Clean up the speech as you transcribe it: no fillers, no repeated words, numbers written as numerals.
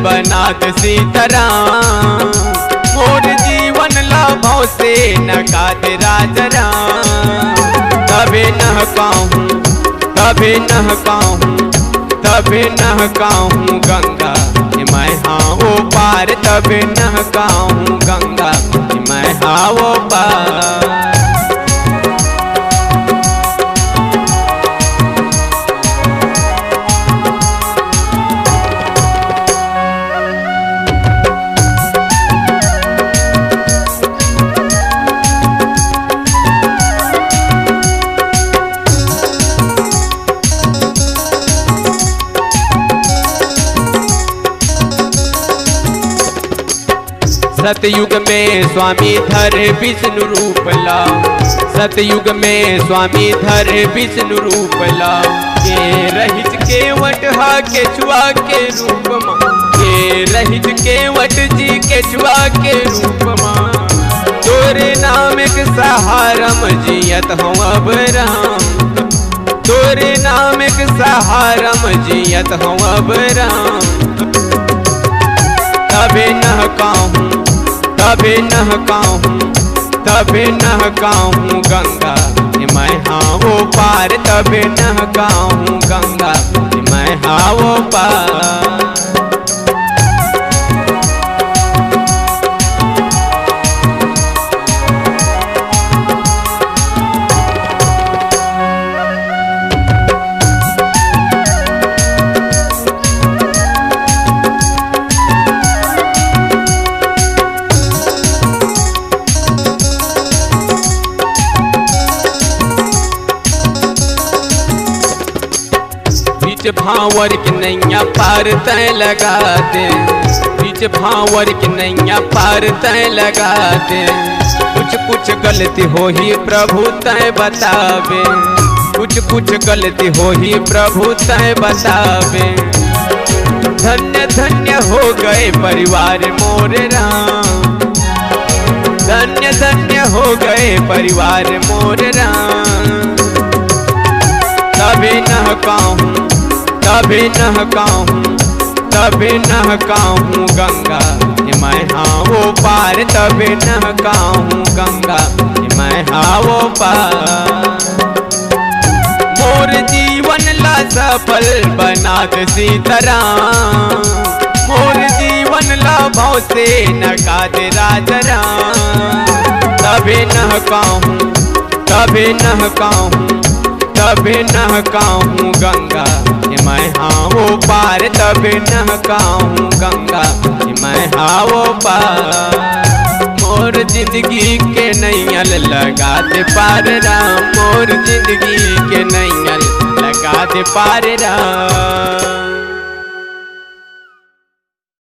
बना दे सीताराम। मोर जीवन लाभों से नका दे राजा राम। तबे नहकाऊं तबे नहकाऊं तबे नहकाऊं गंगा मैं हाँ वो पार। तबे नहकाऊं गंगा मैं हाँ वो पार। सतयुग में स्वामी धर विष्णु रूप ला। सतयुग में स्वामी धर विष्णु रूप ला। के रहित केवट हा के छुआ के रूप माँ। के रहित केवट जी के छुआ के रूप माँ। तोरे नाम के सहारम जियत हूँ अब राम। तोरे नाम के सहारम जियत हूँ अब राम। तबे नहकाऊं तबे नहकाऊं तबे नहकाऊं गंगा मैं हाँ वो पार। तबे नहकाऊं गंगा मैं हाँ वो पार। बीच भावर की नैया पार तय लगा दे। बीच भावर की नैया पार तय लगा दे। कुछ कुछ गलती हो ही प्रभु तय बतावे। कुछ कुछ गलती हो ही प्रभु तय बतावे। धन्य धन्य हो गए परिवार मोर राम। धन्य धन्य हो गए परिवार मोर राम। तबे नहकाऊं तबे नहकाऊं तबे नहकाऊं गंगा मैं हाँ वो पार। तबे नहकाऊं गंगा मैं हाँ वो पार। मोर जीवन ला सफल बना दे सीताराम। मोर जीवन लाभों से नका दे राजा राम। तबे नहकाऊं तबे नहकाऊं तबे नहकाऊं गंगा मैं हाँ वो पार। तबे नहकाऊं गंगा मैं हाँ वो पार। मोर जिंदगी के नैयल लगा दे पार राम। मोर जिंदगी के नैयल लगा दे पार राम।